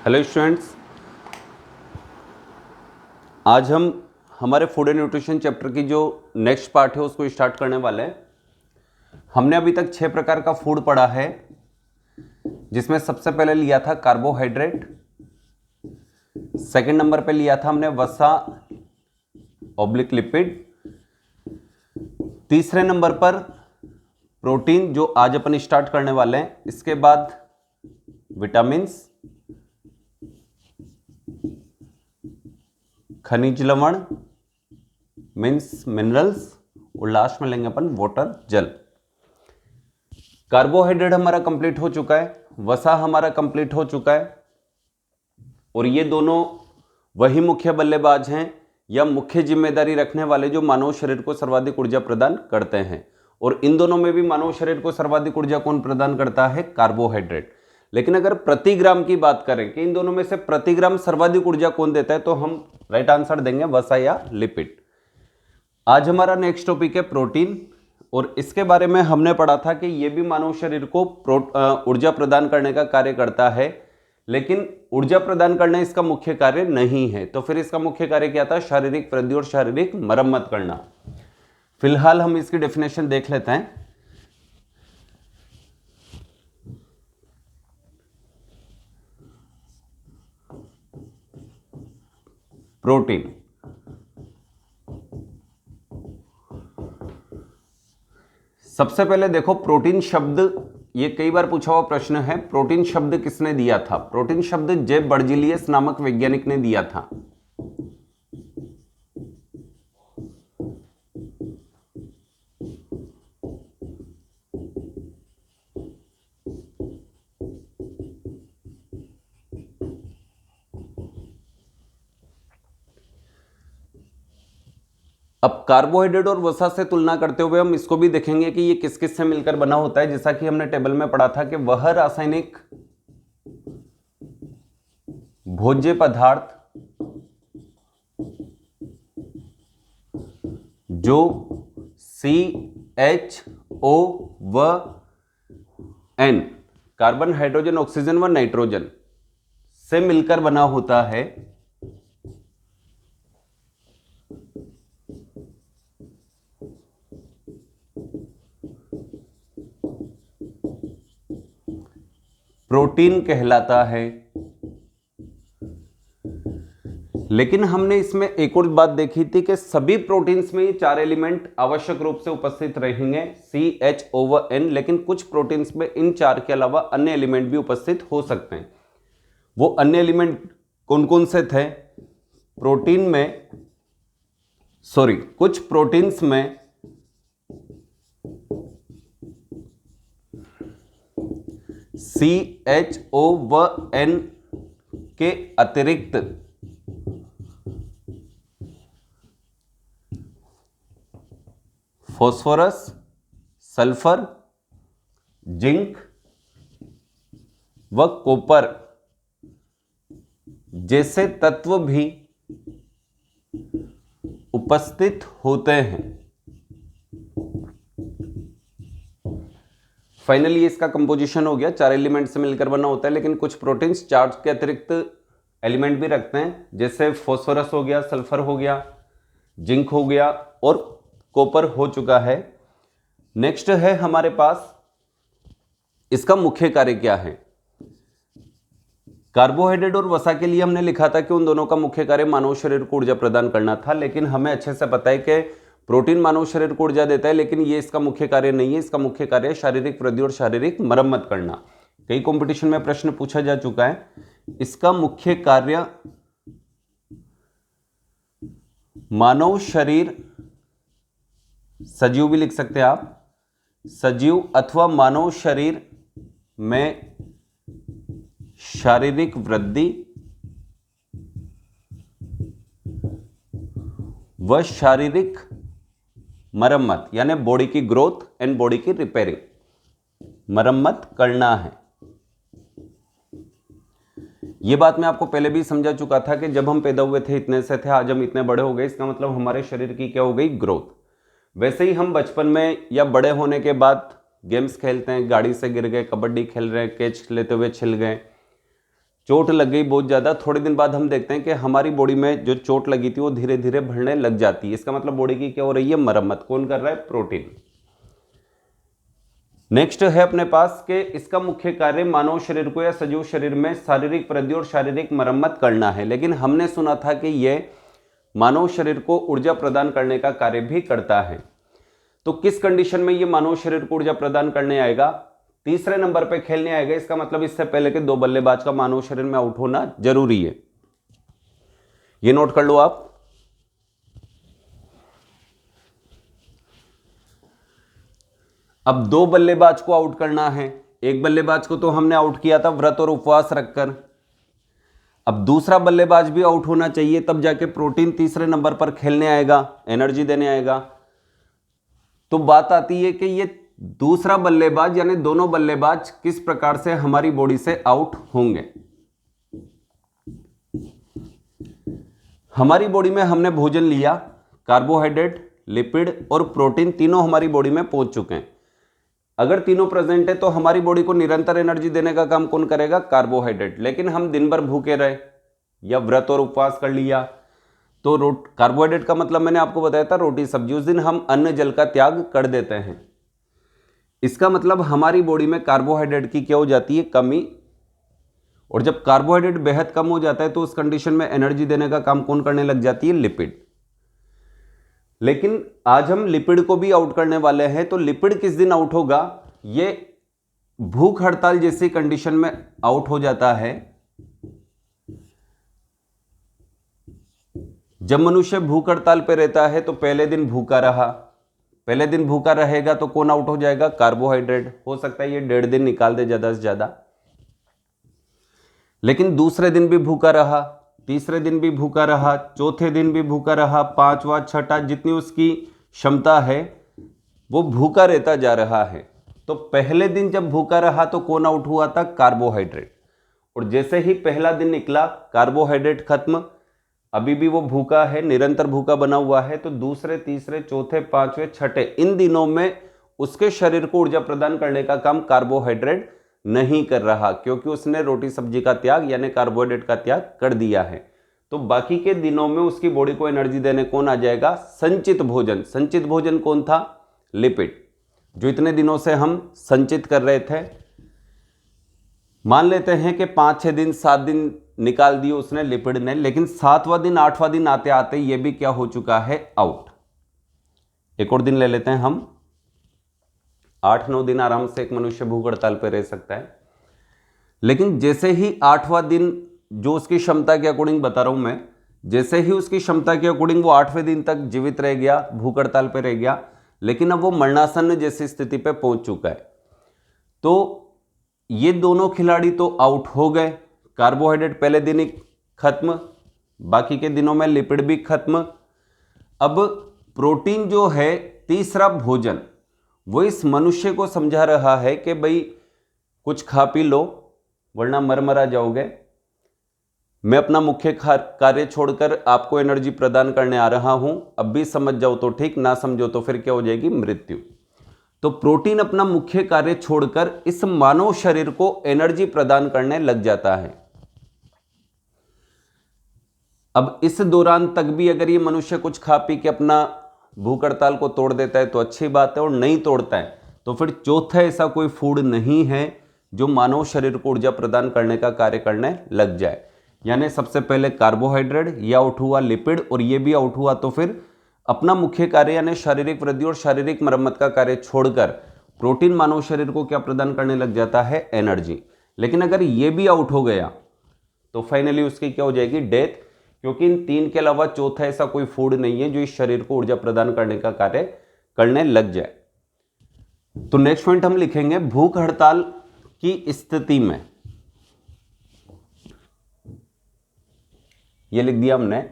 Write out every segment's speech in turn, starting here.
Hello students, आज हम हमारे फूड एंड न्यूट्रिशन चैप्टर की जो नेक्स्ट पार्ट है उसको स्टार्ट करने वाले हैं। हमने अभी तक 6 प्रकार का फूड पढ़ा है, जिसमें सबसे पहले लिया था कार्बोहाइड्रेट, सेकंड नंबर पे लिया था हमने वसा ऑब्लिक लिपिड, तीसरे नंबर पर प्रोटीन जो आज अपन स्टार्ट करने वाले हैं, इसके बाद विटामिन्स, खनिज लवण मीन्स मिनरल्स, और लास्ट में लेंगे अपन वाटर जल। कार्बोहाइड्रेट हमारा कंप्लीट हो चुका है, वसा हमारा कंप्लीट हो चुका है, और ये दोनों वही मुख्य बल्लेबाज हैं या मुख्य जिम्मेदारी रखने वाले जो मानव शरीर को सर्वाधिक ऊर्जा प्रदान करते हैं। और इन दोनों में भी मानव शरीर को सर्वाधिक ऊर्जा कौन प्रदान करता है? कार्बोहाइड्रेट। लेकिन अगर प्रति ग्राम की बात करें कि इन दोनों में से प्रति ग्राम सर्वाधिक ऊर्जा कौन देता है, तो हम राइट आंसर देंगे वसा या लिपिड। आज हमारा नेक्स्ट टॉपिक है प्रोटीन, और इसके बारे में हमने पढ़ा था कि यह भी मानव शरीर को ऊर्जा प्रदान करने का कार्य करता है, लेकिन ऊर्जा प्रदान करना इसका मुख्य कार्य नहीं है। तो फिर इसका मुख्य कार्य क्या था? शारीरिक वृद्धि और शारीरिक मरम्मत करना। फिलहाल हम इसकी डेफिनेशन देख लेते हैं। प्रोटीन सबसे पहले देखो, प्रोटीन शब्द ये कई बार पूछा हुआ प्रश्न है। प्रोटीन शब्द किसने दिया था? प्रोटीन शब्द जेब बर्जीलियस नामक वैज्ञानिक ने दिया था। अब कार्बोहाइड्रेट और वसा से तुलना करते हुए हम इसको भी देखेंगे कि ये किस किस से मिलकर बना होता है। जैसा कि हमने टेबल में पढ़ा था कि वह रासायनिक भोज्य पदार्थ जो CHON कार्बन, हाइड्रोजन, ऑक्सीजन व नाइट्रोजन से मिलकर बना होता है, प्रोटीन कहलाता है। लेकिन हमने इसमें एक और बात देखी थी कि सभी प्रोटीन्स में ये 4 एलिमेंट आवश्यक रूप से उपस्थित रहेंगे, CHON, लेकिन कुछ प्रोटीन्स में इन 4 के अलावा अन्य एलिमेंट भी उपस्थित हो सकते हैं। वो अन्य एलिमेंट कौन कौन से थे? कुछ प्रोटीन्स में CHON के अतिरिक्त फास्फोरस, सल्फर, जिंक व कॉपर जैसे तत्व भी उपस्थित होते हैं। फाइनली इसका कंपोजिशन हो गया, 4 एलिमेंट से मिलकर बना होता है। लेकिन कुछ प्रोटीन्स 4 के अतिरिक्त एलिमेंट भी रखते हैं, जैसे फास्फोरस हो गया, सल्फर हो गया, जिंक हो गया और कॉपर हो चुका है। नेक्स्ट है हमारे पास इसका मुख्य कार्य क्या है। कार्बोहाइड्रेट और वसा के लिए हमने लिखा था कि उन दोनों का मुख्य कार्य मानव शरीर को ऊर्जा प्रदान करना था, लेकिन हमें अच्छे से पता है कि प्रोटीन मानव शरीर को ऊर्जा देता है, लेकिन ये इसका मुख्य कार्य नहीं है। इसका मुख्य कार्य है शारीरिक वृद्धि और शारीरिक मरम्मत करना। कई कंपटीशन में प्रश्न पूछा जा चुका है। इसका मुख्य कार्य मानव शरीर, सजीव भी लिख सकते हैं आप, सजीव अथवा मानव शरीर में शारीरिक वृद्धि व शारीरिक मरम्मत, यानी बॉडी की ग्रोथ एंड बॉडी की रिपेयरिंग, मरम्मत करना है। ये बात मैं आपको पहले भी समझा चुका था कि जब हम पैदा हुए थे इतने से थे, आज हम इतने बड़े हो गए, इसका मतलब हमारे शरीर की क्या हो गई? ग्रोथ। वैसे ही हम बचपन में या बड़े होने के बाद गेम्स खेलते हैं, गाड़ी से गिर गए, कबड्डी खेल रहे हैं, कैच लेते हुए छिल गए, चोट लग गई बहुत ज़्यादा, थोड़े दिन बाद हम देखते हैं कि हमारी बॉडी में जो चोट लगी थी वो धीरे धीरे बढ़ने लग जाती है। इसका मतलब बॉडी की क्या हो रही है, मरम्मत। कौन कर रहा है, प्रोटीन। नेक्स्ट है अपने पास कि इसका मुख्य कार्य मानव शरीर को या सजीव शरीर में शारीरिक वृद्धि और शारीरिक मरम्मत करना है। लेकिन हमने सुना था कि यह मानव शरीर को ऊर्जा प्रदान करने का कार्य भी करता है। तो किस कंडीशन में यह मानव शरीर को ऊर्जा प्रदान करने आएगा, तीसरे नंबर पे खेलने आएगा। इसका मतलब इससे पहले के 2 बल्लेबाज का मानव शरीर में आउट होना जरूरी है, ये नोट कर लो आप। अब 2 बल्लेबाज को आउट करना है। एक बल्लेबाज को तो हमने आउट किया था व्रत और उपवास रखकर। अब दूसरा बल्लेबाज भी आउट होना चाहिए, तब जाके प्रोटीन तीसरे नंबर पर खेलने आएगा, एनर्जी देने आएगा। तो बात आती है कि ये दूसरा बल्लेबाज यानी दोनों बल्लेबाज किस प्रकार से हमारी बॉडी से आउट होंगे। हमारी बॉडी में हमने भोजन लिया, कार्बोहाइड्रेट, लिपिड और प्रोटीन तीनों हमारी बॉडी में पहुंच चुके हैं। अगर तीनों प्रेजेंट है तो हमारी बॉडी को निरंतर एनर्जी देने का काम कौन करेगा, कार्बोहाइड्रेट। लेकिन हम दिन भर भूखे रहे या व्रत और उपवास कर लिया तो कार्बोहाइड्रेट का मतलब मैंने आपको बताया था रोटी सब्जी, उस दिन हम अन्न जल का त्याग कर देते हैं। इसका मतलब हमारी बॉडी में कार्बोहाइड्रेट की क्या हो जाती है, कमी। और जब कार्बोहाइड्रेट बेहद कम हो जाता है तो उस कंडीशन में एनर्जी देने का काम कौन करने लग जाती है, लिपिड। लेकिन आज हम लिपिड को भी आउट करने वाले हैं। तो लिपिड किस दिन आउट होगा, ये भूख हड़ताल जैसी कंडीशन में आउट हो जाता है। जब मनुष्य भूख हड़ताल पे रहता है तो पहले दिन भूखा रहा, पहले दिन भूखा रहेगा तो कौन आउट हो जाएगा, कार्बोहाइड्रेट। हो सकता है ये 1.5 दिन निकाल दे ज्यादा से ज्यादा। लेकिन दूसरे दिन भी भूखा रहा, तीसरे दिन भी भूखा रहा, चौथे दिन भी भूखा रहा, पांचवा, छठा, जितनी उसकी क्षमता है वो भूखा रहता जा रहा है। तो पहले दिन जब भूखा रहा तो कौन आउट हुआ था, कार्बोहाइड्रेट। और जैसे ही पहला दिन निकला, कार्बोहाइड्रेट खत्म, अभी भी वो भूखा है, निरंतर भूखा बना हुआ है। तो दूसरे, तीसरे, चौथे, पांचवें, छठे, इन दिनों में उसके शरीर को ऊर्जा प्रदान करने का काम कार्बोहाइड्रेट नहीं कर रहा, क्योंकि उसने रोटी सब्जी का त्याग यानी कार्बोहाइड्रेट का त्याग कर दिया है। तो बाकी के दिनों में उसकी बॉडी को एनर्जी देने कौन आ जाएगा, संचित भोजन। संचित भोजन कौन था, लिपिड, जो इतने दिनों से हम संचित कर रहे थे। मान लेते हैं कि 5-6 दिन, 7 दिन निकाल दिए उसने, लिपिड ने। लेकिन 7वां दिन, 8वां दिन आते आते ये भी क्या हो चुका है, आउट। एक और दिन ले लेते हैं हम। 8-9 दिन आराम से एक मनुष्य भूख हड़ताल पर रह सकता है। लेकिन जैसे ही 8वां दिन, जो उसकी क्षमता के अकॉर्डिंग बता रहा हूं मैं, जैसे ही उसकी क्षमता के अकॉर्डिंग वो 8वें दिन तक जीवित रह गया, भूख हड़ताल पर रह गया, लेकिन अब वो मरणासन्न जैसी स्थिति पे पहुंच चुका है। तो ये दोनों खिलाड़ी तो आउट हो गए। कार्बोहाइड्रेट पहले दिन ही खत्म, बाकी के दिनों में लिपिड भी खत्म। अब प्रोटीन जो है, तीसरा भोजन, वो इस मनुष्य को समझा रहा है कि भाई कुछ खा पी लो वरना मर जाओगे। मैं अपना मुख्य कार्य छोड़कर आपको एनर्जी प्रदान करने आ रहा हूं, अब भी समझ जाओ तो ठीक, ना समझो तो फिर क्या हो जाएगी, मृत्यु। तो प्रोटीन अपना मुख्य कार्य छोड़कर इस मानव शरीर को एनर्जी प्रदान करने लग जाता है। अब इस दौरान तक भी अगर ये मनुष्य कुछ खा पी के अपना भूख हड़ताल को तोड़ देता है तो अच्छी बात है, और नहीं तोड़ता है तो फिर चौथा ऐसा कोई फूड नहीं है जो मानव शरीर को ऊर्जा प्रदान करने का कार्य करने लग जाए। यानी सबसे पहले कार्बोहाइड्रेट, ये आउट हुआ, लिपिड और ये भी आउट हुआ, तो फिर अपना मुख्य कार्य यानी शारीरिक वृद्धि और शारीरिक मरम्मत का कार्य छोड़कर प्रोटीन मानव शरीर को क्या प्रदान करने लग जाता है, एनर्जी। लेकिन अगर ये भी आउट हो गया तो फाइनली उसकी क्या हो जाएगी, डेथ, क्योंकि इन 3 के अलावा चौथा ऐसा कोई फूड नहीं है जो इस शरीर को ऊर्जा प्रदान करने का कार्य करने लग जाए। तो नेक्स्ट पॉइंट हम लिखेंगे, भूख हड़ताल की स्थिति में, ये लिख दिया हमने,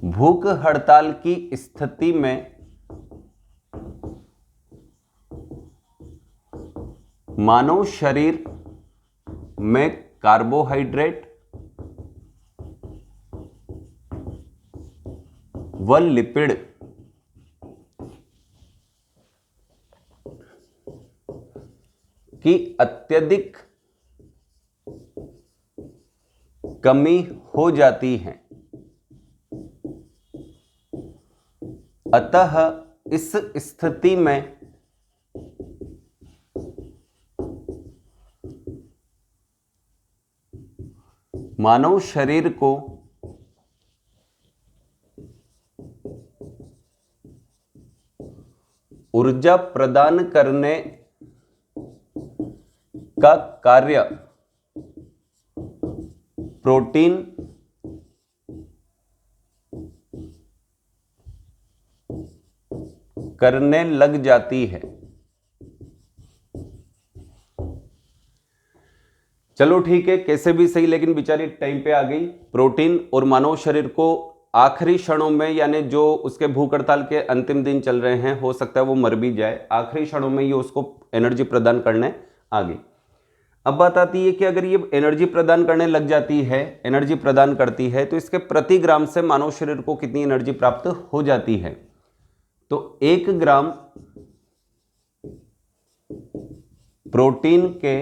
भूख हड़ताल की स्थिति में मानव शरीर में कार्बोहाइड्रेट व लिपिड की अत्यधिक कमी हो जाती है। अतः इस स्थिति में मानव शरीर को ऊर्जा प्रदान करने का कार्य प्रोटीन करने लग जाती है। चलो ठीक है, कैसे भी सही, लेकिन बेचारी टाइम पे आ गई। प्रोटीन और मानव शरीर को आखिरी क्षणों में, यानी जो उसके भूख हड़ताल के अंतिम दिन चल रहे हैं, हो सकता है वो मर भी जाए, आखिरी क्षणों में ये उसको एनर्जी प्रदान करने आ गई। अब बात आती है कि अगर ये एनर्जी प्रदान करने लग जाती है, एनर्जी प्रदान करती है, तो इसके प्रति ग्राम से मानव शरीर को कितनी एनर्जी प्राप्त हो जाती है। तो 1 ग्राम प्रोटीन के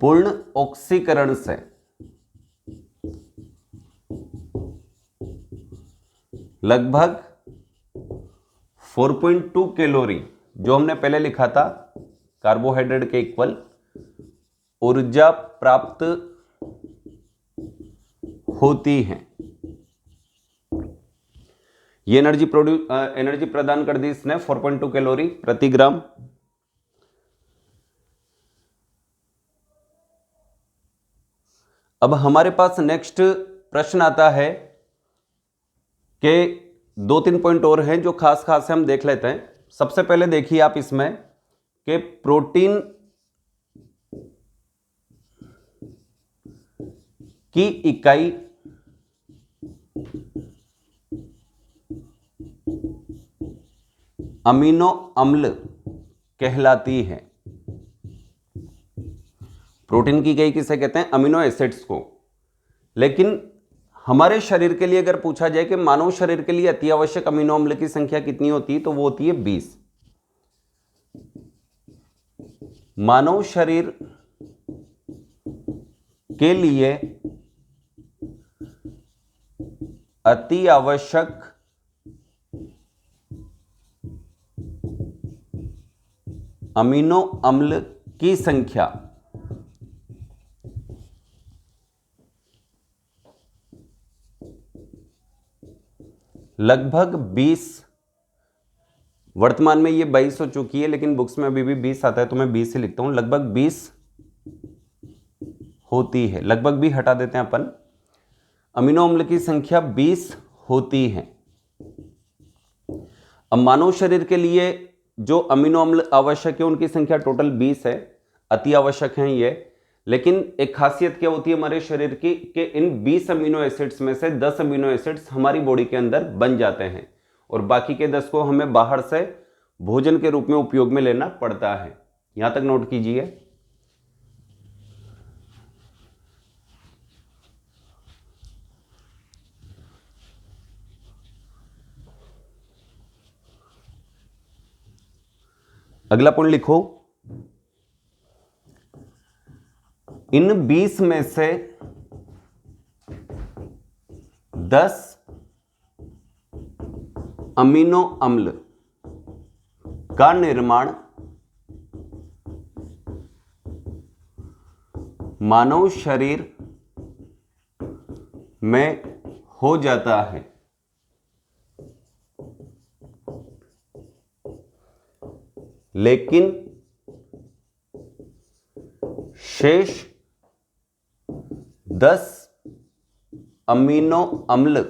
पूर्ण ऑक्सीकरण से लगभग 4.2 कैलोरी, जो हमने पहले लिखा था कार्बोहाइड्रेट के इक्वल, ऊर्जा प्राप्त होती है। ये एनर्जी प्रदान कर दी इसने 4.2 कैलोरी प्रति ग्राम। अब हमारे पास नेक्स्ट प्रश्न आता है कि 2-3 पॉइंट और हैं जो खास खास हम देख लेते हैं। सबसे पहले देखिए आप इसमें कि प्रोटीन की इकाई अमीनो अम्ल कहलाती है। प्रोटीन की इकाई किसे कहते हैं? अमीनो एसिड्स को। लेकिन हमारे शरीर के लिए अगर पूछा जाए कि मानव शरीर के लिए अति आवश्यक अमीनो अम्ल की संख्या कितनी होती है, तो वो होती है 20। मानव शरीर के लिए अति आवश्यक अमीनो अम्ल की संख्या लगभग 20, वर्तमान में ये 22 हो चुकी है, लेकिन बुक्स में अभी भी 20 आता है, तो मैं 20 ही लिखता हूं। लगभग 20 होती है, लगभग भी हटा देते हैं अपन। अमीनो अम्ल की संख्या 20 होती है। अब मानव शरीर के लिए जो अमीनो अम्ल आवश्यक है उनकी संख्या टोटल 20 है, अति आवश्यक हैं ये। लेकिन एक खासियत क्या होती है हमारे शरीर की कि इन 20 अमीनो एसिड्स में से 10 अमीनो एसिड्स हमारी बॉडी के अंदर बन जाते हैं और बाकी के 10 को हमें बाहर से भोजन के रूप में उपयोग में लेना पड़ता है। यहां तक नोट कीजिए। अगला पॉइंट लिखो, इन 20 में से 10 अमीनो अम्ल का निर्माण मानव शरीर में हो जाता है। लेकिन शेष 10 अमीनो अम्ल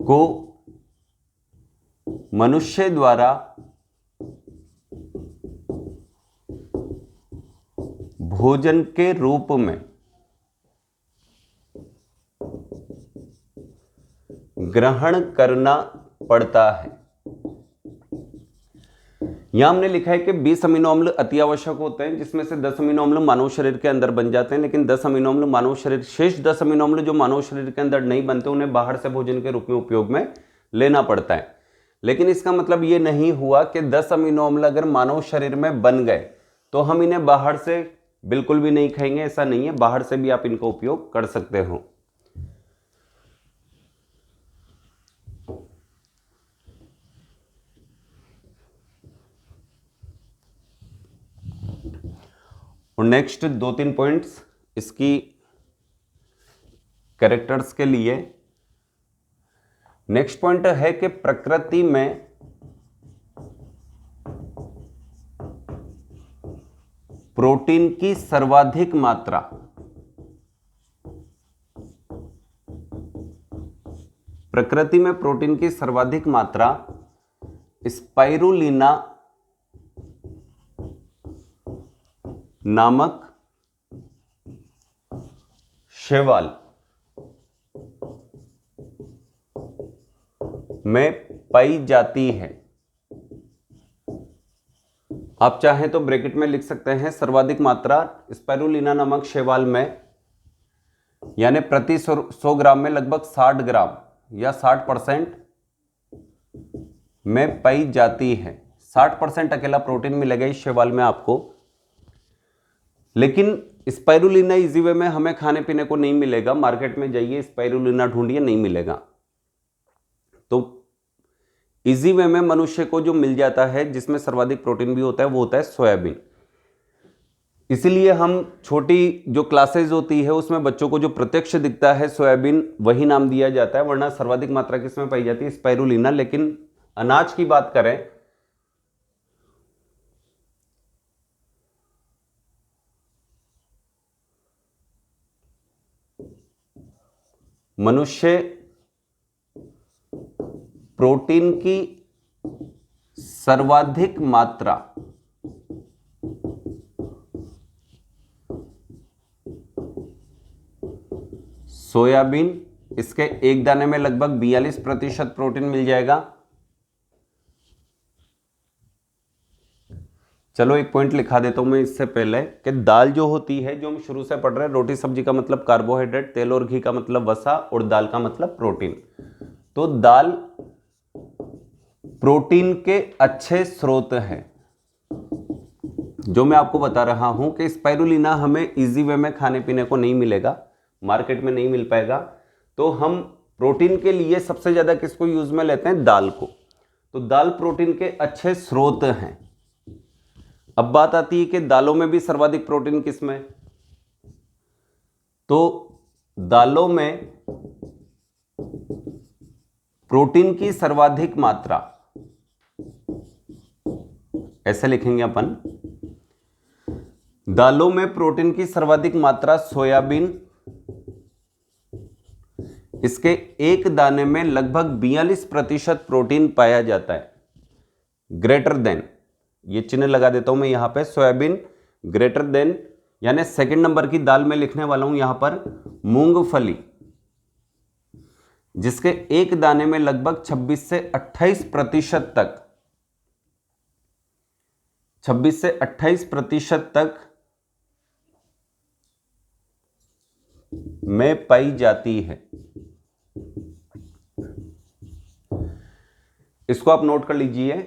को मनुष्य द्वारा भोजन के रूप में ग्रहण करना पड़ता है। यहां हमने लिखा है कि 20 अमीनो अम्ल अति आवश्यक होते हैं, जिसमें से 10 अमीनो अम्ल मानव शरीर के अंदर बन जाते हैं, लेकिन 10 अमीनो अम्ल मानव शरीर, शेष 10 अमीनो अम्ल जो मानव शरीर के अंदर नहीं बनते, उन्हें बाहर से भोजन के रूप में उपयोग में लेना पड़ता है। लेकिन इसका मतलब ये नहीं हुआ कि 10 अमीनो अम्ल अगर मानव शरीर में बन गए तो हम इन्हें बाहर से बिल्कुल भी नहीं खाएंगे, ऐसा नहीं है, बाहर से भी आप इनका उपयोग कर सकते हो। और नेक्स्ट 2-3 पॉइंट्स इसकी कैरेक्टर्स के लिए। नेक्स्ट पॉइंट है कि प्रकृति में प्रोटीन की सर्वाधिक मात्रा स्पाइरुलिना नामक शैवाल में पाई जाती है। आप चाहें तो ब्रैकेट में लिख सकते हैं सर्वाधिक मात्रा स्पाइरुलिना नामक शैवाल में, यानी प्रति 100 ग्राम में लगभग 60 ग्राम या 60% में पाई जाती है। 60% अकेला प्रोटीन मिलेगा इस शैवाल में आपको, लेकिन स्पाइरुलिना इजी वे में हमें खाने पीने को नहीं मिलेगा। मार्केट में जाइए स्पाइरुलिना ढूंढिए, नहीं मिलेगा। तो इजी वे में मनुष्य को जो मिल जाता है जिसमें सर्वाधिक प्रोटीन भी होता है वो होता है सोयाबीन। इसलिए हम छोटी जो क्लासेज होती है उसमें बच्चों को जो प्रत्यक्ष दिखता है सोयाबीन वही नाम दिया जाता है, वरना सर्वाधिक मात्रा किसमें पाई जाती है? स्पाइरुलिना। लेकिन अनाज की बात करें मनुष्य प्रोटीन की सर्वाधिक मात्रा सोयाबीन, इसके एक दाने में लगभग 42% प्रोटीन मिल जाएगा। चलो एक पॉइंट लिखा देता हूं मैं इससे पहले कि दाल जो होती है, जो हम शुरू से पढ़ रहे हैं, रोटी सब्जी का मतलब कार्बोहाइड्रेट, तेल और घी का मतलब वसा और दाल का मतलब प्रोटीन। तो दाल प्रोटीन के अच्छे स्रोत हैं। जो मैं आपको बता रहा हूं कि स्पाइरुलिना हमें इजी वे में खाने पीने को नहीं मिलेगा, मार्केट में नहीं मिल पाएगा, तो हम प्रोटीन के लिए सबसे ज्यादा किसको यूज में लेते हैं? दाल को। तो दाल प्रोटीन के अच्छे स्रोत हैं। अब बात आती है कि दालों में भी सर्वाधिक प्रोटीन किसमें? तो दालों में प्रोटीन की सर्वाधिक मात्रा, ऐसे लिखेंगे अपन, दालों में प्रोटीन की सर्वाधिक मात्रा सोयाबीन, इसके एक दाने में लगभग 42% प्रोटीन पाया जाता है। ग्रेटर देन, ये चिन्ह लगा देता हूं मैं यहां पे, सोयाबीन ग्रेटर देन, यानी सेकंड नंबर की दाल में लिखने वाला हूं यहां पर मूंगफली, जिसके एक दाने में लगभग 26 से 28% तक 26 से 28% तक में पाई जाती है। इसको आप नोट कर लीजिए।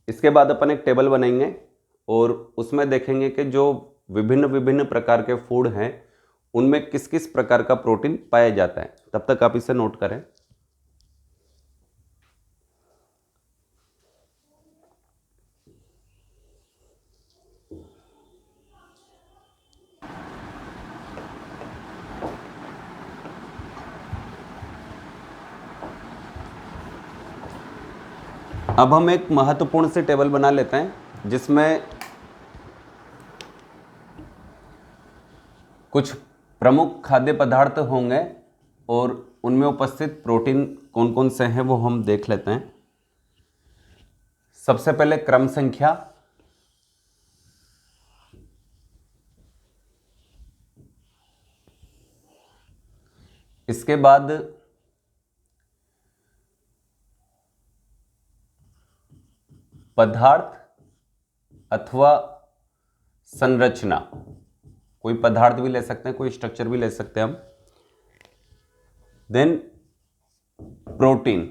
इसके बाद अपन एक टेबल बनाएंगे और उसमें देखेंगे कि जो विभिन्न विभिन्न प्रकार के फूड हैं उनमें किस किस प्रकार का प्रोटीन पाया जाता है। तब तक आप इसे नोट करें। अब हम एक महत्वपूर्ण सी टेबल बना लेते हैं जिसमें कुछ प्रमुख खाद्य पदार्थ होंगे और उनमें उपस्थित प्रोटीन कौन कौन से हैं वो हम देख लेते हैं। सबसे पहले क्रम संख्या, इसके बाद पदार्थ अथवा संरचना, कोई पदार्थ भी ले सकते हैं, कोई स्ट्रक्चर भी ले सकते हैं हम। देन प्रोटीन,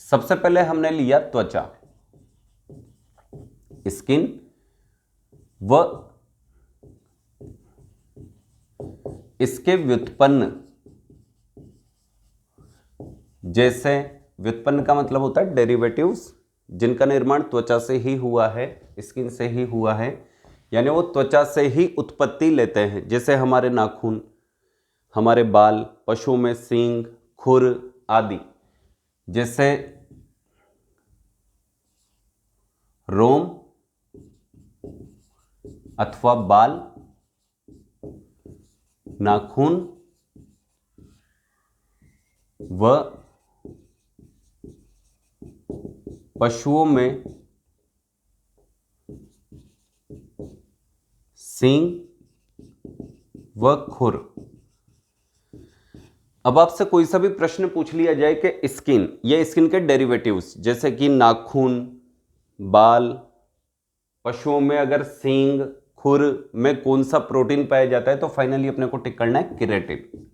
सबसे पहले हमने लिया त्वचा, स्किन, व इसके व्युत्पन्न, जैसे व्युत्पन्न का मतलब होता है डेरिवेटिव्स, जिनका निर्माण त्वचा से ही हुआ है, स्किन से ही हुआ है, यानी वो त्वचा से ही उत्पत्ति लेते हैं, जैसे हमारे नाखून, हमारे बाल, पशुओं में सींग, खुर आदि। जैसे रोम अथवा बाल, नाखून व पशुओं में सींग व खुर। अब आपसे कोई सा भी प्रश्न पूछ लिया जाए कि स्किन या स्किन के डेरिवेटिव्स, जैसे कि नाखून, बाल, पशुओं में अगर सींग, खुर में कौन सा प्रोटीन पाया जाता है, तो फाइनली अपने को टिक करना है केराटिन।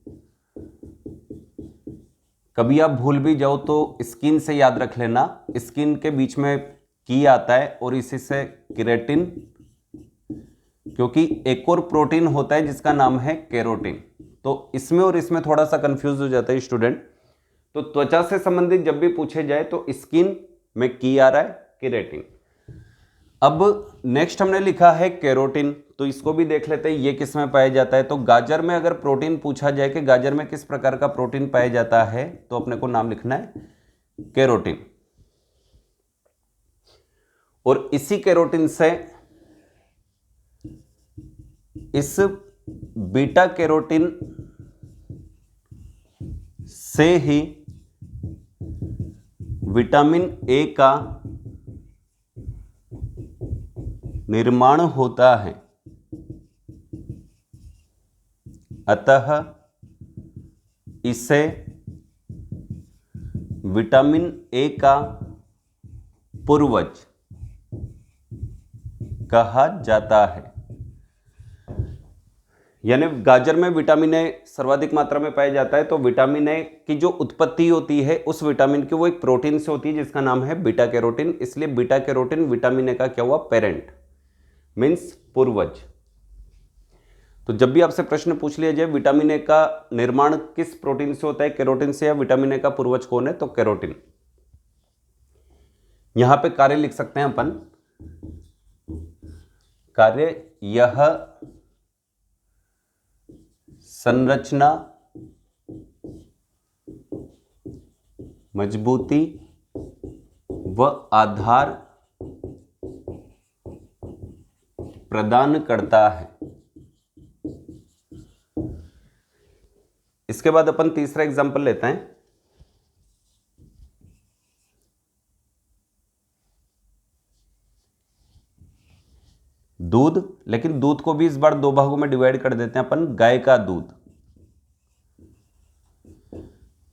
कभी आप भूल भी जाओ तो स्किन से याद रख लेना, स्किन के बीच में की आता है और इसी से केराटिन, क्योंकि एक और प्रोटीन होता है जिसका नाम है केरोटिन। तो इसमें और इसमें थोड़ा सा कंफ्यूज हो जाता है स्टूडेंट। तो त्वचा से संबंधित जब भी पूछे जाए तो स्किन में की आ रहा है केराटिन। अब नेक्स्ट हमने लिखा है केरोटिन, तो इसको भी देख लेते हैं ये किस में पाया जाता है। तो गाजर में अगर प्रोटीन पूछा जाए कि गाजर में किस प्रकार का प्रोटीन पाया जाता है, तो अपने को नाम लिखना है केरोटिन। और इसी केरोटिन से, इस बीटा केरोटिन से ही विटामिन ए का निर्माण होता है। अतः इसे विटामिन ए का पूर्वज कहा जाता है। यानी गाजर में विटामिन ए सर्वाधिक मात्रा में पाया जाता है, तो विटामिन ए की जो उत्पत्ति होती है उस विटामिन की वो एक प्रोटीन से होती है जिसका नाम है बीटा कैरोटीन। इसलिए बीटा कैरोटीन विटामिन ए का क्या हुआ, पेरेंट, मीन्स पूर्वज। तो जब भी आपसे प्रश्न पूछ लिया जाए विटामिन ए का निर्माण किस प्रोटीन से होता है, कैरोटीन से, या विटामिन ए का पूर्वज कौन है, तो कैरोटीन। यहां पे कार्य लिख सकते हैं अपन, कार्य यह संरचना, मजबूती व आधार प्रदान करता है। इसके बाद अपन तीसरा एग्जांपल लेते हैं। दूध, लेकिन दूध को भी इस बार दो भागों में डिवाइड कर देते हैं अपन। गाय का दूध,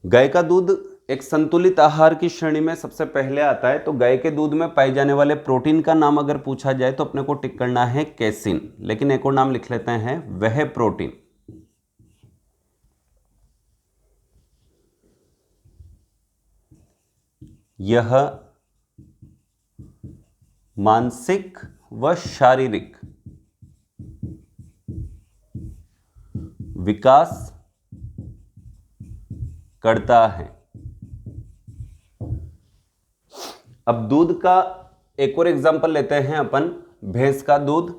गाय का दूध एक संतुलित आहार की श्रेणी में सबसे पहले आता है। तो गाय के दूध में पाए जाने वाले प्रोटीन का नाम अगर पूछा जाए तो अपने को टिक करना है कैसिन, लेकिन एक और नाम लिख लेते हैं वह प्रोटीन। यह मानसिक व शारीरिक विकास करता है। अब दूध का एक और एग्जांपल लेते हैं अपन, भैंस का दूध,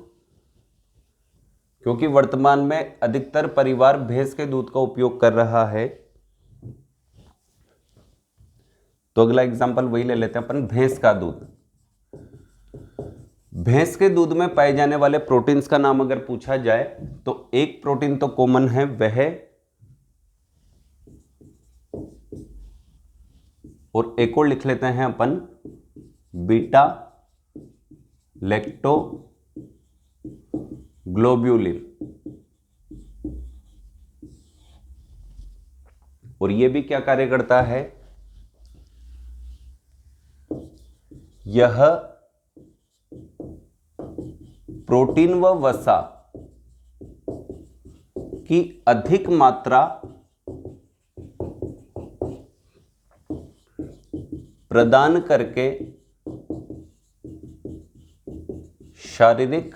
क्योंकि वर्तमान में अधिकतर परिवार भैंस के दूध का उपयोग कर रहा है। तो अगला एग्जांपल वही ले लेते हैं अपन, भैंस का दूध। भैंस के दूध में पाए जाने वाले प्रोटीन्स का नाम अगर पूछा जाए तो एक प्रोटीन तो कॉमन है, वह, और एक और लिख लेते हैं अपन बीटा लैक्टो ग्लोब्यूलिन। और यह भी क्या कार्य करता है, यह प्रोटीन व वसा की अधिक मात्रा प्रदान करके शारीरिक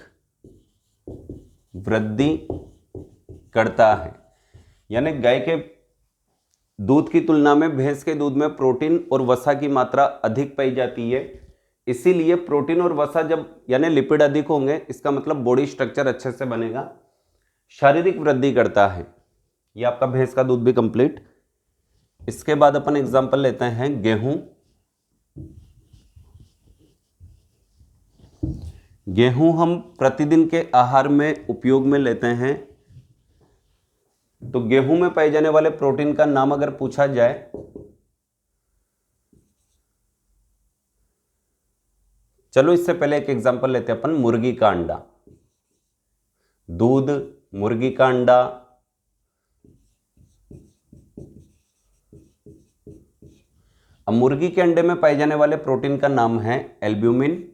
वृद्धि करता है। यानी गाय के दूध की तुलना में भैंस के दूध में प्रोटीन और वसा की मात्रा अधिक पाई जाती है, इसीलिए प्रोटीन और वसा जब यानी लिपिड अधिक होंगे, इसका मतलब बॉडी स्ट्रक्चर अच्छे से बनेगा, शारीरिक वृद्धि करता है। ये आपका भैंस का दूध भी कंप्लीट। इसके बाद अपन एग्जांपल लेते हैं गेहूं। गेहूं हम प्रतिदिन के आहार में उपयोग में लेते हैं, तो गेहूं में पाए जाने वाले प्रोटीन का नाम अगर पूछा जाए चलो इससे पहले एक एग्जांपल लेते हैं अपन, मुर्गी का अंडा। दूध, मुर्गी का अंडा, अब मुर्गी के अंडे में पाए जाने वाले प्रोटीन का नाम है एल्ब्यूमिन,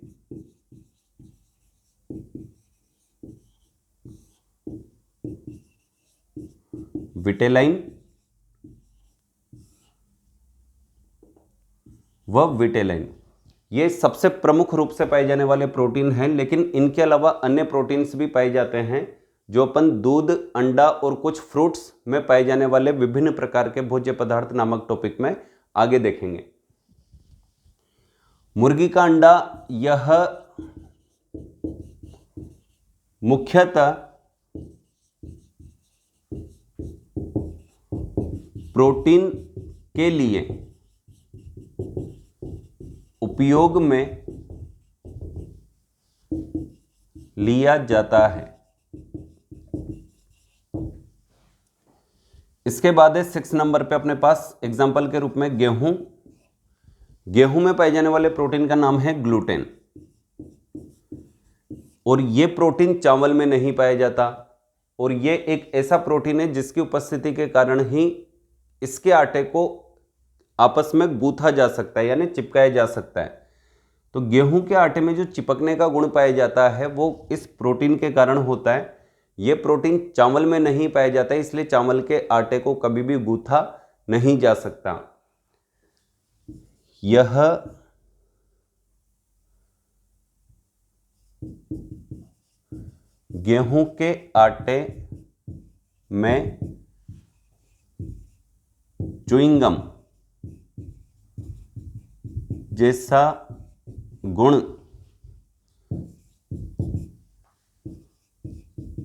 विटेलाइन व विटेलाइन। ये सबसे प्रमुख रूप से पाए जाने वाले प्रोटीन हैं, लेकिन इनके अलावा अन्य प्रोटीन्स भी पाए जाते हैं जो अपन दूध, अंडा और कुछ फ्रूट्स में पाए जाने वाले विभिन्न प्रकार के भोज्य पदार्थ नामक टॉपिक में आगे देखेंगे। मुर्गी का अंडा यह मुख्यतः प्रोटीन के लिए उपयोग में लिया जाता है। इसके बाद है 6 नंबर पे अपने पास एग्जाम्पल के रूप में गेहूं। गेहूं में पाए जाने वाले प्रोटीन का नाम है ग्लूटेन, और यह प्रोटीन चावल में नहीं पाया जाता, और यह एक ऐसा प्रोटीन है जिसकी उपस्थिति के कारण ही इसके आटे को आपस में गूंथा जा सकता है, यानी चिपकाया जा सकता है। तो गेहूं के आटे में जो चिपकने का गुण पाया जाता है वो इस प्रोटीन के कारण होता है। यह प्रोटीन चावल में नहीं पाया जाता है, इसलिए चावल के आटे को कभी भी गूंथा नहीं जा सकता। यह गेहूं के आटे में च्युइंगम जैसा गुण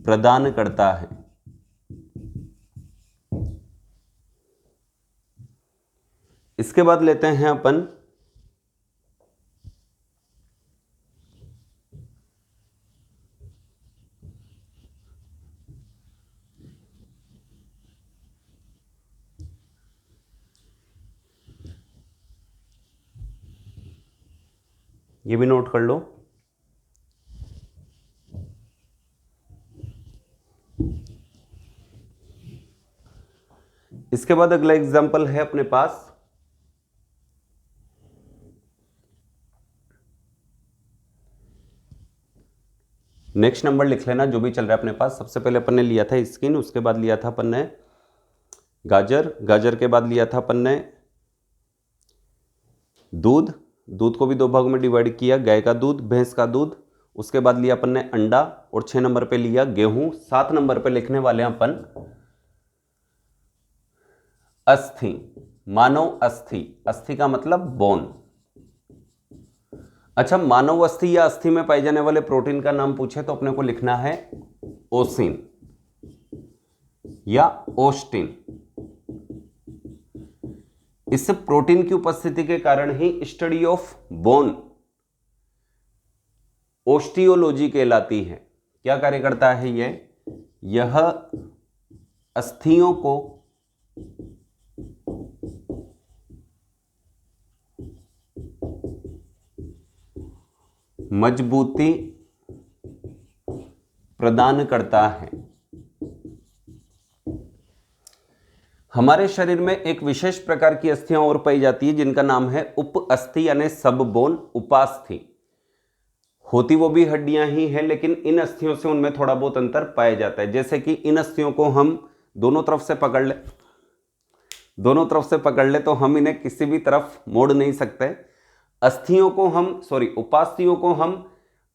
प्रदान करता है। इसके बाद लेते हैं अपन ये भी नोट कर लो। इसके बाद अगला एग्जाम्पल है अपने पास नेक्स्ट नंबर लिख लेना जो भी चल रहा है अपने पास। सबसे पहले अपन ने लिया था स्किन, उसके बाद लिया था अपन ने गाजर, गाजर के बाद लिया था अपन ने दूध, दूध को भी 2 भागों में डिवाइड किया, गाय का दूध, भैंस का दूध। उसके बाद लिया अपन ने अंडा, और 6 नंबर पे लिया गेहूं। 7 नंबर पे लिखने वाले हैं अपन अस्थि, मानव अस्थि। अस्थि का मतलब बोन। अच्छा, मानव अस्थि या अस्थि में पाए जाने वाले प्रोटीन का नाम पूछे तो अपने को लिखना है ओसिन या ओस्टिन। इस प्रोटीन की उपस्थिति के कारण ही स्टडी ऑफ बोन ओस्टियोलॉजी कहलाती है। क्या कार्य करता है यह अस्थियों को मजबूती प्रदान करता है। हमारे शरीर में एक विशेष प्रकार की अस्थियां और पाई जाती है जिनका नाम है उप अस्थि यानी सब बोन, उपास्थि। होती वो भी हड्डियां ही हैं, लेकिन इन अस्थियों से उनमें थोड़ा बहुत अंतर पाया जाता है। जैसे कि इन अस्थियों को हम दोनों तरफ से पकड़ ले तो हम इन्हें किसी भी तरफ मोड़ नहीं सकते, उपास्थियों को हम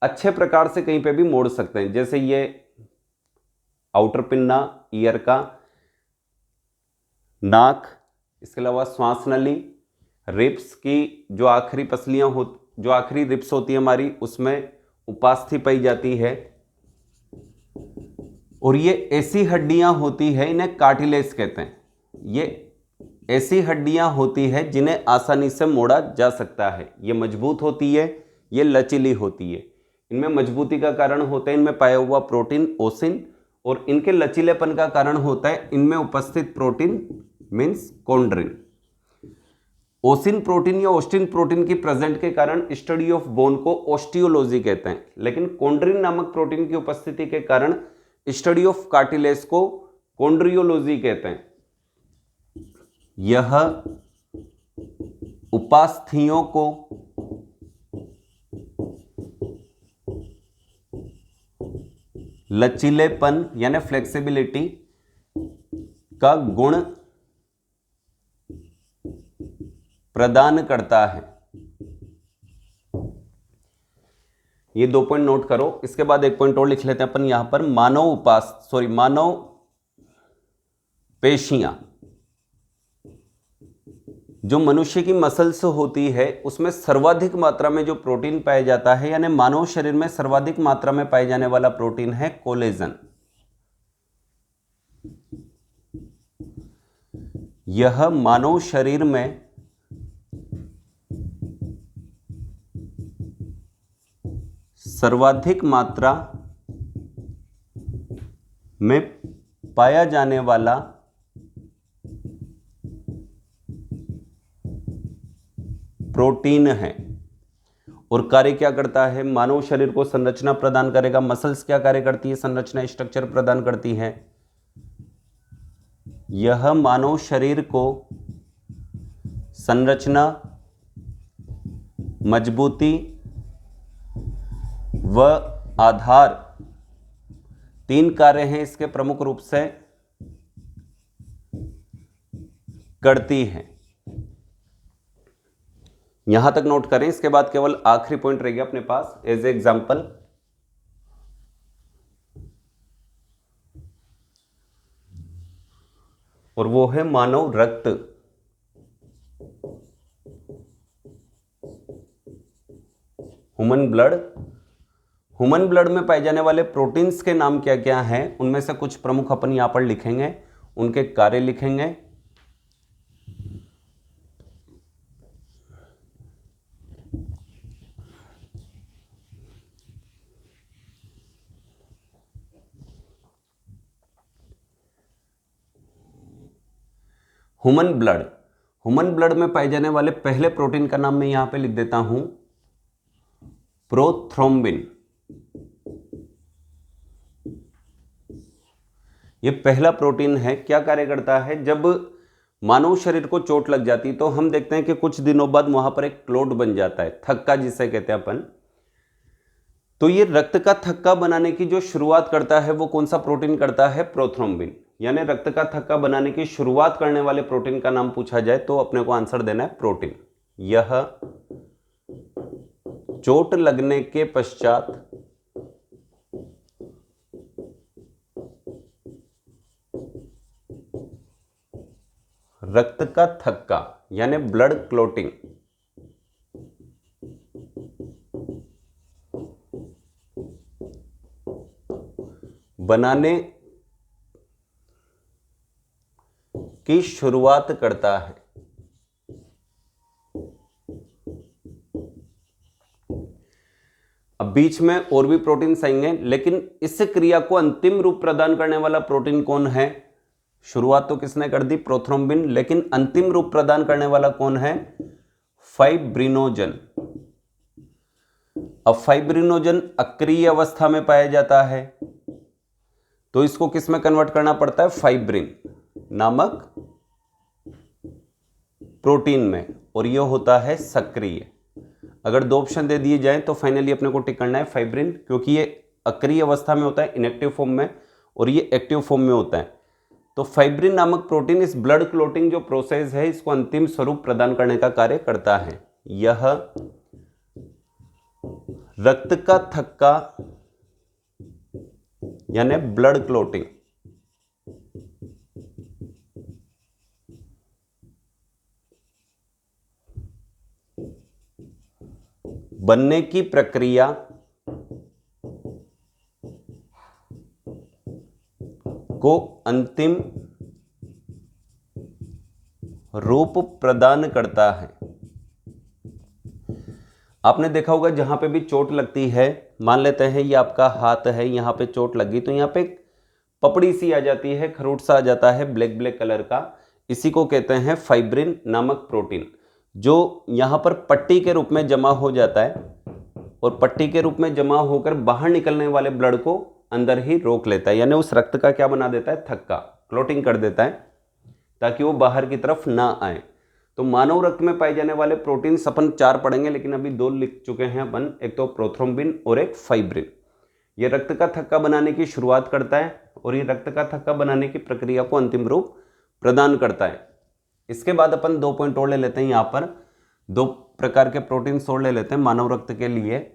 अच्छे प्रकार से कहीं पे भी मोड़ सकते हैं, जैसे ये आउटर पिन्ना ईयर का, नाक, इसके अलावा श्वास नली, रिब्स की जो आखिरी पसलियां जो आखिरी रिब्स होती है हमारी, उसमें उपास्थि पाई जाती है। और ये ऐसी हड्डियां होती है, इन्हें कार्टिलेज कहते हैं। ये ऐसी हड्डियां होती है जिन्हें आसानी से मोड़ा जा सकता है। ये मजबूत होती है, ये लचीली होती है। इनमें मजबूती का कारण होता है इनमें पाया हुआ प्रोटीन ओसिन, और इनके लचीलेपन का कारण होता है इनमें उपस्थित प्रोटीन मीन्स कॉन्ड्रिन। ओसिन प्रोटीन या ओस्टिन प्रोटीन की प्रेजेंट के कारण स्टडी ऑफ बोन को ओस्टियोलॉजी कहते हैं, लेकिन कॉन्ड्रिन नामक प्रोटीन की उपस्थिति के कारण स्टडी ऑफ कार्टिलेज को कॉन्ड्रियोलॉजी कहते हैं। यह उपास्थियों को लचीलेपन यानी फ्लेक्सिबिलिटी का गुण प्रदान करता है। ये 2 पॉइंट नोट करो। इसके बाद एक पॉइंट और लिख लेते हैं अपन यहां पर, मानव पेशियां जो मनुष्य की मसल्स होती है उसमें सर्वाधिक मात्रा में जो प्रोटीन पाया जाता है, यानी मानव शरीर में सर्वाधिक मात्रा में पाए जाने वाला प्रोटीन है कोलेजन। यह मानव शरीर में सर्वाधिक मात्रा में पाया जाने वाला प्रोटीन है। और कार्य क्या करता है? मानव शरीर को संरचना प्रदान करेगा। मसल्स क्या कार्य करती है? संरचना स्ट्रक्चर प्रदान करती है। यह मानव शरीर को संरचना, मजबूती व आधार, 3 कार्य हैं इसके प्रमुख रूप से करती है। यहां तक नोट करें। इसके बाद केवल आखिरी पॉइंट रह गया अपने पास एज एग्जाम्पल, और वो है मानव रक्त। Human blood. ह्यूमन ब्लड में पाए जाने वाले प्रोटीन्स के नाम क्या क्या हैं, उनमें से कुछ प्रमुख अपन यहां पर लिखेंगे, उनके कार्य लिखेंगे। Human blood. ह्यूमन ब्लड में पाए जाने वाले पहले प्रोटीन का नाम मैं यहां पे लिख देता हूं, प्रोथ्रोम्बिन। ये पहला प्रोटीन है। क्या कार्य करता है? जब मानव शरीर को चोट लग जाती तो हम देखते हैं कि कुछ दिनों बाद वहां पर एक क्लोट बन जाता है, थक्का जिसे कहते हैं अपन। तो ये रक्त का थक्का बनाने की जो शुरुआत करता है वो कौन सा प्रोटीन करता है? प्रोथ्रोम्बिन। यानी रक्त का थक्का बनाने की शुरुआत करने वाले प्रोटीन का नाम पूछा जाए तो अपने को आंसर देना है प्रोटीन। यह चोट लगने के पश्चात रक्त का थक्का यानी ब्लड क्लोटिंग बनाने की शुरुआत करता है। अब बीच में और भी प्रोटीन्स आएंगे, लेकिन इस क्रिया को अंतिम रूप प्रदान करने वाला प्रोटीन कौन है? शुरुआत तो किसने कर दी? प्रोथ्रोम्बिन। लेकिन अंतिम रूप प्रदान करने वाला कौन है? फाइब्रिनोजन। अब फाइब्रिनोजन अक्रिय अवस्था में पाया जाता है तो इसको किस में कन्वर्ट करना पड़ता है? फाइब्रिन नामक प्रोटीन में, और यह होता है सक्रिय। अगर 2 ऑप्शन दे दिए जाएं तो फाइनली अपने को टिक करना है फाइब्रिन, क्योंकि ये अक्रिय अवस्था में होता है इनएक्टिव फॉर्म में, और ये एक्टिव फॉर्म में होता है। तो फाइब्रिन नामक प्रोटीन इस ब्लड क्लोटिंग जो प्रोसेस है इसको अंतिम स्वरूप प्रदान करने का कार्य करता है। यह रक्त का थक्का यानी ब्लड क्लॉटिंग बनने की प्रक्रिया को अंतिम रूप प्रदान करता है। आपने देखा होगा जहां पे भी चोट लगती है, मान लेते हैं ये आपका हाथ है, यहां पे चोट लगी तो यहां पे पपड़ी सी आ जाती है, खरोट सा आ जाता है ब्लैक ब्लैक कलर का, इसी को कहते हैं फाइब्रिन नामक प्रोटीन, जो यहां पर पट्टी के रूप में जमा हो जाता है और पट्टी के रूप में जमा होकर बाहर निकलने वाले ब्लड को अंदर ही रोक लेता है, यानी उस रक्त का क्या बना देता है, थक्का, क्लॉटिंग कर देता है ताकि वो बाहर की तरफ ना आए। तो मानव रक्त में पाए जाने वाले प्रोटीन अपन 4 पढ़ेंगे, लेकिन अभी 2 लिख चुके हैं अपन, एक तो प्रोथ्रोम्बिन और एक फाइब्रिन। ये रक्त का थक्का बनाने की शुरुआत करता है और ये रक्त का थक्का बनाने की प्रक्रिया को अंतिम रूप प्रदान करता है। इसके बाद अपन 2 पॉइंट और ले लेते हैं, यहां पर 2 प्रकार के प्रोटीन और ले लेते हैं मानव रक्त के लिए।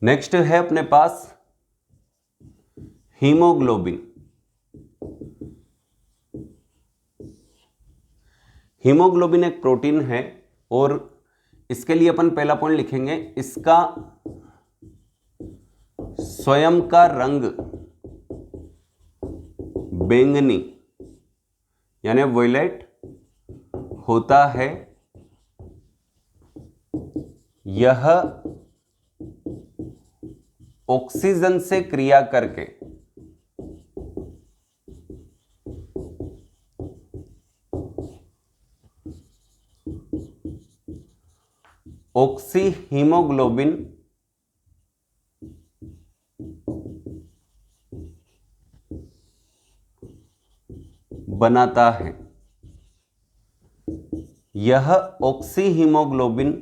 नेक्स्ट है अपने पास हीमोग्लोबिन। हीमोग्लोबिन एक प्रोटीन है और इसके लिए अपन पहला पॉइंट लिखेंगे, इसका स्वयं का रंग बैंगनी यानी वॉयलेट होता है। यह ऑक्सीजन से क्रिया करके ऑक्सी हीमोग्लोबिन बनाता है। यह ऑक्सी हीमोग्लोबिन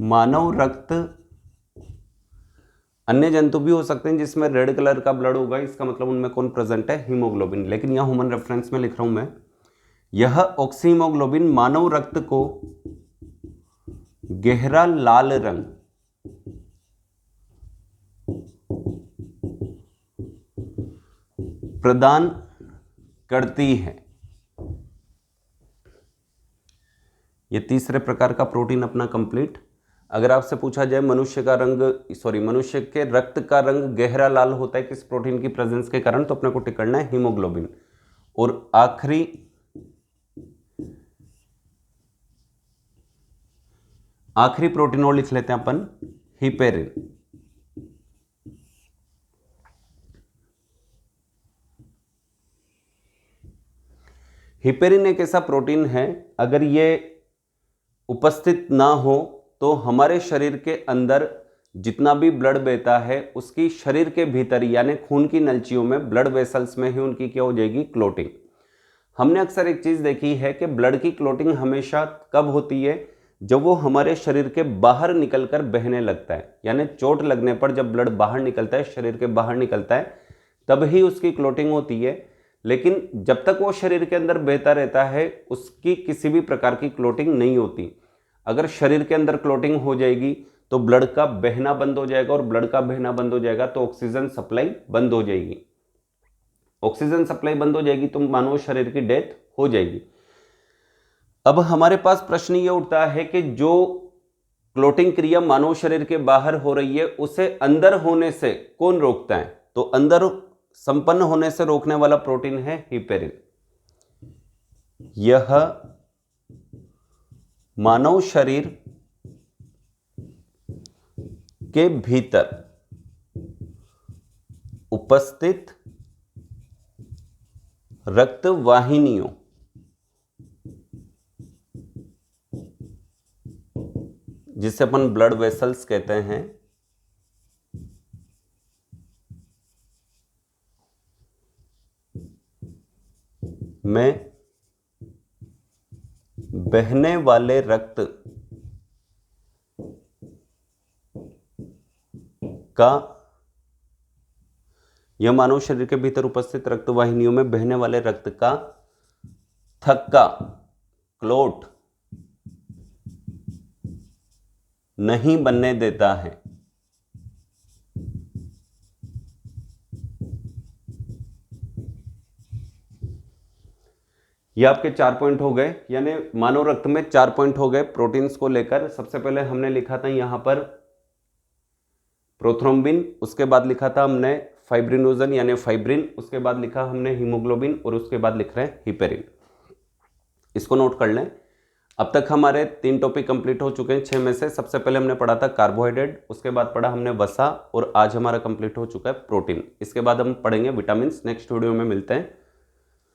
मानव रक्त, अन्य जंतु भी हो सकते हैं जिसमें रेड कलर का ब्लड होगा, इसका मतलब उनमें कौन प्रेजेंट है, हीमोग्लोबिन, लेकिन यहां ह्यूमन रेफरेंस में लिख रहा हूं मैं। यह ऑक्सी हीमोग्लोबिन मानव रक्त को गहरा लाल रंग प्रदान करती है। यह तीसरे प्रकार का प्रोटीन अपना कंप्लीट। अगर आपसे पूछा जाए मनुष्य के रक्त का रंग गहरा लाल होता है किस प्रोटीन की प्रेजेंस के कारण, तो अपने को टिक करना है हीमोग्लोबिन। और आखिरी प्रोटीन और लिख लेते हैं अपन, हिपेरिन। हिपेरिन एक ऐसा प्रोटीन है, अगर ये उपस्थित ना हो तो हमारे शरीर के अंदर जितना भी ब्लड बहता है उसकी शरीर के भीतर यानी खून की नलचियों में, ब्लड वेसल्स में ही उनकी क्या हो जाएगी, क्लोटिंग। हमने अक्सर एक चीज देखी है कि ब्लड की क्लोटिंग हमेशा कब होती है, जब वो हमारे शरीर के बाहर निकलकर बहने लगता है, यानी चोट लगने पर जब ब्लड बाहर निकलता है, शरीर के बाहर निकलता है, तब ही उसकी क्लोटिंग होती है। लेकिन जब तक वो शरीर के अंदर बहता रहता है उसकी किसी भी प्रकार की क्लोटिंग नहीं होती। अगर शरीर के अंदर क्लोटिंग हो जाएगी तो ब्लड का बहना बंद हो जाएगा, और ब्लड का बहना बंद हो जाएगा तो ऑक्सीजन सप्लाई बंद हो जाएगी। ऑक्सीजन सप्लाई बंद हो जाएगी तो मानव शरीर की डेथ हो जाएगी। अब हमारे पास प्रश्न ये उठता है कि जो क्लोटिंग क्रिया मानव शरीर के बाहर हो रही है उसे अंदर होने से कौन रोकता है, तो अंदर संपन्न होने से रोकने वाला प्रोटीन है हिपेरिन। यह मानव शरीर के भीतर उपस्थित रक्त वाहिनियों जिसे अपन ब्लड वेसल्स कहते हैं, में बहने वाले रक्त का, यह मानव शरीर के भीतर उपस्थित रक्त वाहिनियों में बहने वाले रक्त का थक्का, क्लोट नहीं बनने देता है। ये आपके 4 पॉइंट हो गए, यानी मानव रक्त में 4 पॉइंट हो गए प्रोटीन्स को लेकर। सबसे पहले हमने लिखा था यहां पर प्रोथ्रोम्बिन, उसके बाद लिखा था हमने फाइब्रिनोजन यानी फाइब्रिन, उसके बाद लिखा हमने हीमोग्लोबिन और उसके बाद लिख रहे हैं हिपेरिन। इसको नोट कर लें। अब तक हमारे 3 टॉपिक कंप्लीट हो चुके हैं 6 में से। सबसे पहले हमने पढ़ा था कार्बोहाइड्रेट, उसके बाद पढ़ा हमने वसा, और आज हमारा कंप्लीट हो चुका है प्रोटीन। इसके बाद हम पढ़ेंगे विटामिन। नेक्स्ट वीडियो में मिलते हैं।